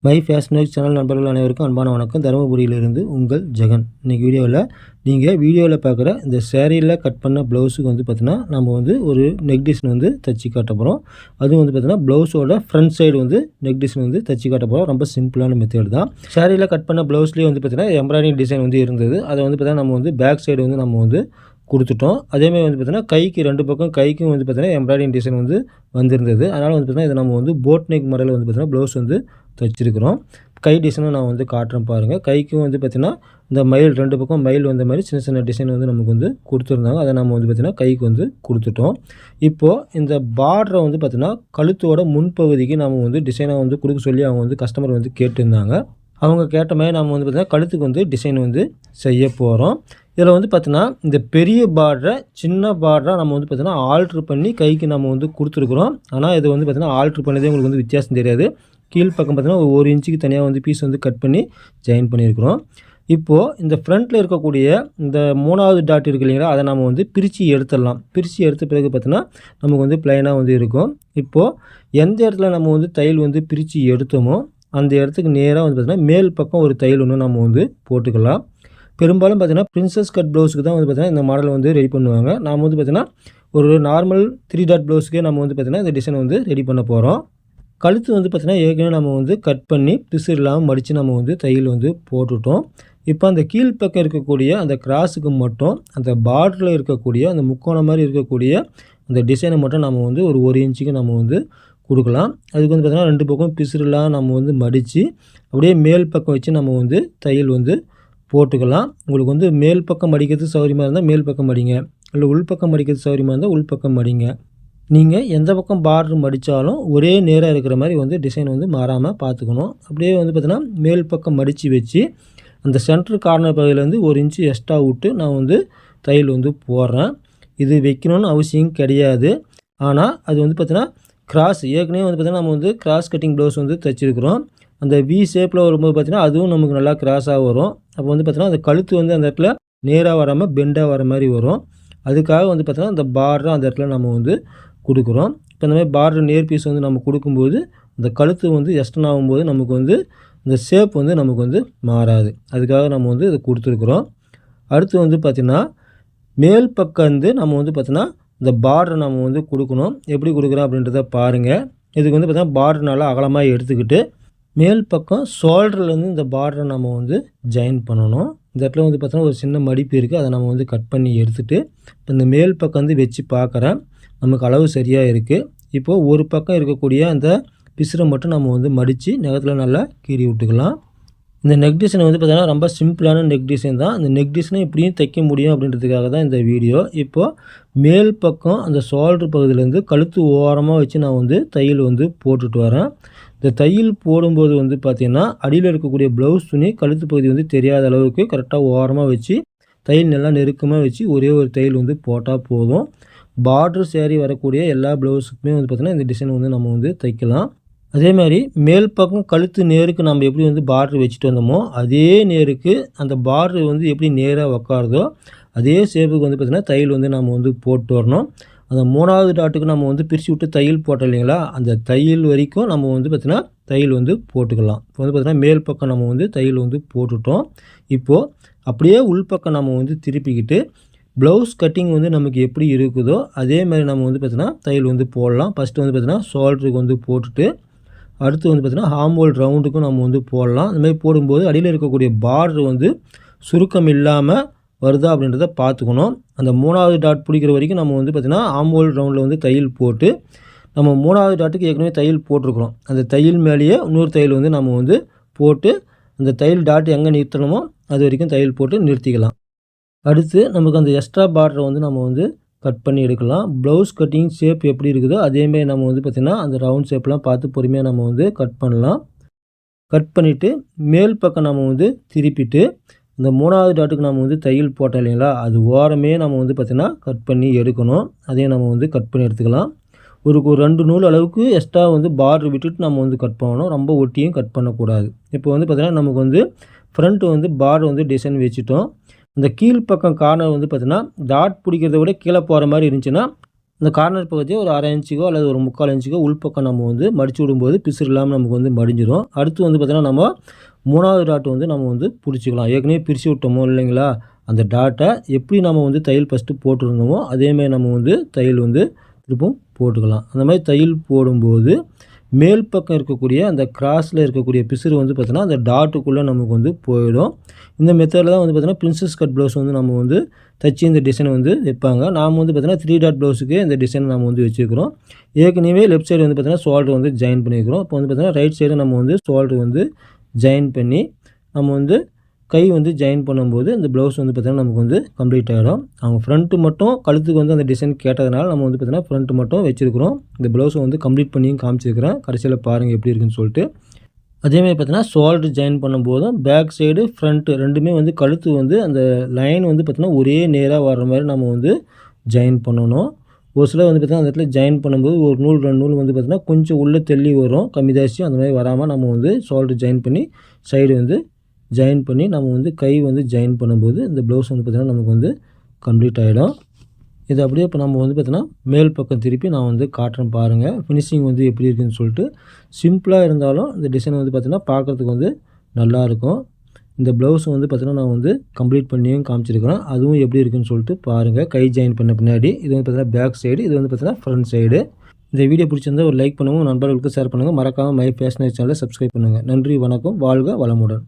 My fashion work channel நண்பர்கள் அனைவருக்கும் அன்பான வணக்கம். தருமபுரியிலிருந்து உங்கள் ஜெகன். இன்றைக்கி வீடியோவில் பார்க்குற இந்த சேரீயில் கட் பண்ண ப்ளவுஸுக்கு பார்த்தீங்கன்னா நம்ம ஒரு நெக் டிசைன் தச்சு காட்ட போகிறோம். அதுவும் பார்த்தீங்கன்னா ப்ளவுஸோட ஃப்ரண்ட் சைடு நெக் டிசைன் தச்சு காட்ட போகிறோம். ரொம்ப சிம்பிளான மெத்தட் தான். சேரீயில் கட் பண்ண ப்ளவுஸ்லேயே பார்த்தீங்கன்னா எம்ப்ராய்டிங் டிசைன் இருந்தது. அதை பார்த்தீங்கன்னா நம்ம பேக் சைடு நம்ம கொடுத்துட்டோம். அதேமாதிரி பார்த்தீங்கன்னா கைக்கு ரெண்டு பக்கம் கைக்கும் பார்த்தீங்கன்னா எம்ப்ராய்டிங் டிசைன் வந்திருந்தது. அதனால் பார்த்தீங்கன்னா இதை நம்ம போட் நெக் மாடல் பார்த்தீங்கன்னா ப்ளவுஸ் தைச்சிருக்கிறோம். கை டிசைனும் நான் காட்டுறேன் பாருங்கள். கைக்கும் பார்த்தீங்கன்னா இந்த மயில் ரெண்டு பக்கம் மயில் வந்த மாதிரி சின்ன சின்ன டிசைன் நமக்கு கொடுத்துருந்தாங்க. அதை நம்ம பார்த்தீங்கன்னா கைக்கு கொடுத்துட்டோம். இப்போது இந்த பார்டரை பார்த்தீங்கன்னா கழுத்தோட முன்பகுதிக்கு நம்ம டிசைனாக கொடுக்க சொல்லி அவங்க கஸ்டமர் கேட்டிருந்தாங்க. அவங்க கேட்ட மாதிரி நம்ம பார்த்தீங்கன்னா கழுத்துக்கு டிசைன் செய்ய போகிறோம். இதில் பார்த்தீங்கன்னா இந்த பெரிய பார்டரை சின்ன பார்டராக நம்ம பார்த்தீங்கன்னா ஆல்ட்ரு பண்ணி கைக்கு நம்ம கொடுத்துருக்குறோம். ஆனால் இது பார்த்தீங்கன்னா ஆல்ட்ரு பண்ணதே உங்களுக்கு வித்தியாசம் தெரியாது. கீழ்ப்பக்கம் பார்த்தீங்கன்னா ஒரு இன்ச்சுக்கு தனியாக பீஸ் கட் பண்ணி ஜாயின் பண்ணியிருக்கிறோம். இப்போது இந்த ஃப்ரண்ட்டில் இருக்கக்கூடிய இந்த 3வது டாட் இருக்கு இல்லைங்களா, அதை நம்ம பிரித்து எடுத்துடலாம். பிரித்து எடுத்த பிறகு பார்த்தீங்கன்னா நமக்கு ப்ளைனாக இருக்கும். இப்போது எந்த இடத்துல நம்ம தையல் பிரித்து எடுத்தோமோ அந்த இடத்துக்கு நேராக பார்த்தீங்கன்னா மேல் பக்கம் ஒரு தையல் ஒன்று நம்ம போட்டுக்கலாம். பெரும்பாலும் பார்த்தீங்கன்னா பிரின்சஸ் கட் ப்ளவுஸுக்கு தான் பார்த்தீங்கன்னா இந்த மாடல் ரெடி பண்ணுவாங்க. நாம் பார்த்தீங்கன்னா ஒரு நார்மல் 3 டாட் ப்ளவுஸுக்கே நம்ம பார்த்தீங்கன்னா இந்த டிசைன் ரெடி பண்ண போகிறோம். கழுத்து பார்த்தீங்கன்னா ஏற்கனவே நம்ம கட் பண்ணி பிசு இல்லாமல் மடித்து நம்ம தையல் போட்டுவிட்டோம். இப்போ அந்த கீழ்ப்பக்கம் இருக்கக்கூடிய அந்த கிராஸுக்கு மட்டும் அந்த பார்டரில் இருக்கக்கூடிய அந்த முக்கோணம் மாதிரி இருக்கக்கூடிய அந்த டிசைனை மட்டும் நம்ம ஒரு இன்ச்சுக்கு நம்ம கொடுக்கலாம். அதுக்கு பார்த்தீங்கன்னா ரெண்டு பக்கம் பிசுலாம் நம்ம மடித்து அப்படியே மேல் பக்கம் வச்சு நம்ம தையல் போட்டுக்கலாம். உங்களுக்கு மேல் பக்கம் மடிக்கிறது சௌகரியமாக இருந்தால் மேல் பக்கம் மடிங்க, இல்லை உள்பக்கம் மடிக்கிறது சௌகரியமாக இருந்தால் உள்பக்கம் மடிங்க. நீங்கள் எந்த பக்கம் பார்டர் மடித்தாலும் ஒரே நேராக இருக்கிற மாதிரி டிசைன் மாறாமல் பார்த்துக்கணும். அப்படியே பார்த்தீங்கன்னா மேல் பக்கம் மடித்து வச்சு அந்த சென்டர் கார்னர் பகுதியில் 1 இன்ச்சு எக்ஸ்ட்ரா விட்டு நான் தையல் போடுறேன். இது வைக்கணும்னு அவசியம் கிடையாது. ஆனால் அது பார்த்தீங்கன்னா கிராஸ் ஏற்கனவே பார்த்தீங்கன்னா நம்ம கிராஸ் கட்டிங் ப்ளவுஸ் தைச்சிருக்கிறோம். அந்த வி ஷேப்பில் வரும்போது பார்த்தீங்கன்னா அதுவும் நமக்கு நல்லா கிராஸாக வரும். அப்போ பார்த்தீங்கன்னா அந்த கழுத்து அந்த இடத்துல நேராக வராமல் பெண்டாக வர மாதிரி வரும். அதுக்காக பார்த்தீங்கன்னா அந்த பார்டரை அந்த இடத்துல நம்ம கொடுக்குறோம். இப்போ இந்த மாதிரி பார்டர் நேர் பீஸ் நம்ம கொடுக்கும்போது அந்த கழுத்து எக்ஸ்டன் ஆகும்போது நமக்கு இந்த ஷேப் நமக்கு மாறாது. அதுக்காக நம்ம இதை கொடுத்துருக்குறோம். அடுத்து பார்த்திங்கன்னா மேல் பக்கம் நம்ம பார்த்தீங்கன்னா இந்த பார்டரை நம்ம கொடுக்கணும். எப்படி கொடுக்குறோம் அப்படின்றத பாருங்கள். இதுக்கு பார்த்தீங்கன்னா பார்டர் நல்லா அகலமாக எடுத்துக்கிட்டு மேல் பக்கம் ஷோல்டர்லேருந்து இந்த பார்டரை நம்ம ஜாயின் பண்ணணும். இந்த இடத்துல பார்த்தீங்கன்னா ஒரு சின்ன மடிப்பு இருக்குது. அதை நம்ம கட் பண்ணி எடுத்துகிட்டு இப்போ இந்த மேல் பக்கம் வச்சு பார்க்குறேன். நமக்கு அளவு சரியாக இருக்குது. இப்போது ஒரு பக்கம் இருக்கக்கூடிய அந்த பிசுரை மட்டும் நம்ம மடித்து நகத்தில் நல்லா கீறி விட்டுக்கலாம். இந்த நெக் டிசைன் பார்த்தீங்கன்னா ரொம்ப சிம்பிளான நெக் டிசைன் தான். இந்த நெக் டிசைனை இப்படியும் தைக்க முடியும் அப்படின்றதுக்காக தான் இந்த வீடியோ. இப்போது மேல் பக்கம் அந்த ஷோல்டர் பகுதியிலேருந்து கழுத்து ஓரமாக வச்சு நான் தையல் போட்டுட்டு வரேன். இந்த தையல் போடும்போது பார்த்திங்கன்னா அடியில் இருக்கக்கூடிய ப்ளவுஸ் துணி கழுத்து பகுதி தெரியாத அளவுக்கு கரெக்டாக ஓரமாக வச்சு தையல் நல்லா நெருக்கமாக வச்சு ஒரே ஒரு தையல் போட்டால் போதும். பார்டர் சேரீ வரக்கூடிய எல்லா ப்ளவுஸுக்குமே பார்த்திங்கன்னா இந்த டிசைன் நம்ம தைக்கலாம். அதே மாதிரி மேல் பக்கம் கழுத்து நேருக்கு நம்ம எப்படி பார்டர் வச்சுட்டு வந்தோமோ அதே நேருக்கு அந்த பார்டர் எப்படி நேராக உக்காருதோ அதே ஷேப்புக்கு பார்த்திங்கன்னா தையல் நம்ம போட்டு வரணும். அந்த 3வது டாட்டுக்கு நம்ம பிரித்து விட்டு தையல் போட்டோம் இல்லைங்களா, அந்த தையல் வரைக்கும் நம்ம பார்த்திங்கன்னா தையல் போட்டுக்கலாம். இப்போ பார்த்திங்கன்னா மேல் பக்கம் நம்ம தையல் போட்டுட்டோம். இப்போது அப்படியே உள்பக்கம் நம்ம திருப்பிக்கிட்டு ப்ளவுஸ் கட்டிங் நமக்கு எப்படி இருக்குதோ அதே மாதிரி நம்ம பார்த்திங்கன்னா தையல் போடலாம். ஃபஸ்ட்டு பார்த்திங்கன்னா ஷோல்டருக்கு போட்டுட்டு அடுத்து பார்த்திங்கன்னா ஹார்ம் ரவுண்டுக்கும் நம்ம போடலாம். இந்த மாதிரி போடும்போது அடியில் இருக்கக்கூடிய பார்டர் சுருக்கம் இல்லாமல் வருதா அப்படின்றத பார்த்துக்கணும். அந்த 3வது டாட் பிடிக்கிற வரைக்கும் நம்ம பார்த்திங்கன்னா ஆர்ம் ரவுண்டில் தையல் போட்டு நம்ம 3வது டாட்டுக்கு ஏற்கனவே தையல் போட்டிருக்கிறோம். அந்த தையல் மேலேயே இன்னொரு தையல் நம்ம போட்டு அந்த தையல் டாட் எங்கே நிறுத்தணுமோ அது வரைக்கும் தையல் போட்டு நிறுத்திக்கலாம். அடுத்து நமக்கு அந்த எக்ஸ்ட்ரா பார்டரை நம்ம கட் பண்ணி எடுக்கலாம். ப்ளவுஸ் கட்டிங் ஷேப் எப்படி இருக்குதோ அதேமாதிரி நம்ம பார்த்திங்கன்னா அந்த ரவுண்ட் ஷேப்லாம் பார்த்து பொறுமையாக நம்ம கட் பண்ணலாம். கட் பண்ணிவிட்டு மேல் பக்கம் நம்ம திருப்பிட்டு இந்த 3வது டாட்டுக்கு நம்ம தையல் போட்டோம் இல்லைங்களா, அது ஓரமே நம்ம பார்த்திங்கன்னா கட் பண்ணி எடுக்கணும். அதையும் நம்ம கட் பண்ணி எடுத்துக்கலாம். ஒரு 2 நூல் அளவுக்கு எக்ஸ்ட்ரா பார்டர் விட்டுட்டு நம்ம கட் பண்ணணும். ரொம்ப ஒட்டியும் கட் பண்ணக்கூடாது. இப்போ பார்த்திங்கன்னா நமக்கு ஃப்ரண்ட்டு பார்டர் டிசைன் வச்சுட்டோம். இந்த கீழ்ப்பக்கம் கார்னர் பார்த்திங்கன்னா டாட் பிடிக்கிறத விட கீழே போகிற மாதிரி இருந்துச்சுன்னா இந்த கார்னர் பகுதியை ஒரு 1/2 இன்ச்சுக்கோ அல்லது ஒரு 3/4 இன்ச்சுக்கோ உள்பக்கம் நம்ம வந்து மடித்து விடும்போது பிசுறு இல்லாமல் நமக்கு வந்து மடிஞ்சிடும். அடுத்து வந்து பார்த்திங்கன்னா நம்ம 3வது டாட் வந்து நம்ம வந்து பிடிச்சிக்கலாம். ஏற்கனவே பிரித்து விட்டோமோ இல்லைங்களா, அந்த டாட்டை எப்படி நம்ம வந்து தையல் ஃபஸ்ட்டு போட்டுருந்தோமோ அதேமாதிரி நம்ம வந்து தையல் வந்து திருப்பும் போட்டுக்கலாம். அந்த மாதிரி தையல் போடும்போது மேல் பக்கம் இருக்கக்கூடிய அந்த கிராஸில் இருக்கக்கூடிய பிசுறு வந்து பார்த்தீங்கன்னா அந்த டாட்டுக்குள்ளே நமக்கு வந்து போயிடும். இந்த மெத்தடில் தான் வந்து பார்த்தீங்கன்னா பிரின்சஸ் கட் ப்ளவுஸ் வந்து நம்ம வந்து தைச்சி இந்த டிசைனை வந்து வைப்பாங்க. நாம் வந்து பார்த்தீங்கன்னா 3 டாட் ப்ளவுஸுக்கு இந்த டிசைன் நம்ம வந்து வச்சுருக்கிறோம். ஏற்கனவே லெஃப்ட் சைடு வந்து பார்த்தீங்கன்னா ஷோல்டர் வந்து ஜாயின் பண்ணியிருக்கிறோம். இப்போ வந்து பார்த்தீங்கன்னா ரைட் சைடு நம்ம வந்து ஷோல்டர் வந்து ஜாயின் பண்ணி நம்ம வந்து கை வந்து ஜாயின் பண்ணும்போது இந்த ப்ளவுஸ் வந்து பார்த்திங்கன்னா நமக்கு வந்து கம்ப்ளீட் ஆகிடும். அவங்க ஃப்ரண்ட்டு மட்டும் கழுத்துக்கு வந்து அந்த டிசைன் கேட்டதுனால நம்ம வந்து பார்த்திங்கன்னா ஃப்ரண்ட்டு மட்டும் வச்சுருக்கிறோம். இந்த ப்ளவுஸை வந்து கம்ப்ளீட் பண்ணியும் காமிச்சிருக்கிறேன். கடைசியில் பாருங்கள் எப்படி இருக்குன்னு சொல்லிட்டு. அதேமாதிரி பார்த்திங்கன்னா ஷோல்டர் ஜாயின் பண்ணும்போதும் பேக் சைடு ஃப்ரண்ட்டு ரெண்டுமே வந்து கழுத்து வந்து அந்த லைன் வந்து பார்த்திங்கன்னா ஒரே நேராக வர்ற மாதிரி நம்ம வந்து ஜாயின் பண்ணணும். ஒரு சிலர் வந்து பார்த்திங்கன்னா அந்த இடத்துல ஜாயின் பண்ணும்போது ஒரு நூல் 2 நூல் வந்து பார்த்திங்கன்னா கொஞ்சம் உள்ளே தள்ளி வரும், கம்மிதாசி அந்த மாதிரி வராமல் நம்ம வந்து ஷோல்டர் ஜாயின் பண்ணி சைடு வந்து ஜாயின் பண்ணி நம்ம வந்து கை வந்து ஜாயின் பண்ணும்போது இந்த ப்ளவுஸ் வந்து பார்த்திங்கன்னா நமக்கு வந்து கம்ப்ளீட் ஆகிடும். இது அப்படியே இப்போ நம்ம வந்து பார்த்திங்கன்னா மேல் பக்கம் திருப்பி நான் வந்து காட்டுறேன் பாருங்கள். ஃபினிஷிங் வந்து எப்படி இருக்குதுன்னு சொல்லிட்டு. சிம்பிளாக இருந்தாலும் இந்த டிசைன் வந்து பார்த்திங்கன்னா பார்க்குறதுக்கு வந்து நல்லாயிருக்கும். இந்த ப்ளவுஸ் வந்து பார்த்திங்கன்னா நான் வந்து கம்ப்ளீட் பண்ணியும் காமிச்சிருக்கிறேன். அதுவும் எப்படி இருக்குதுன்னு சொல்லிட்டு பாருங்கள். கை ஜாயின் பண்ண பின்னாடி இது வந்து பார்த்திங்கன்னா பேக் சைடு, இது வந்து பார்த்திங்கன்னா ஃப்ரண்ட் சைடு. இந்த வீடியோ பிடிச்சிருந்தால் ஒரு லைக் பண்ணுங்கள், நண்பர்களுக்கு ஷேர் பண்ணுங்கள். மறக்காமல் மை ஃபேஷனரி சேனலை சப்ஸ்கிரைப் பண்ணுங்கள். நன்றி, வணக்கம், வாழ்க வளமுடன்.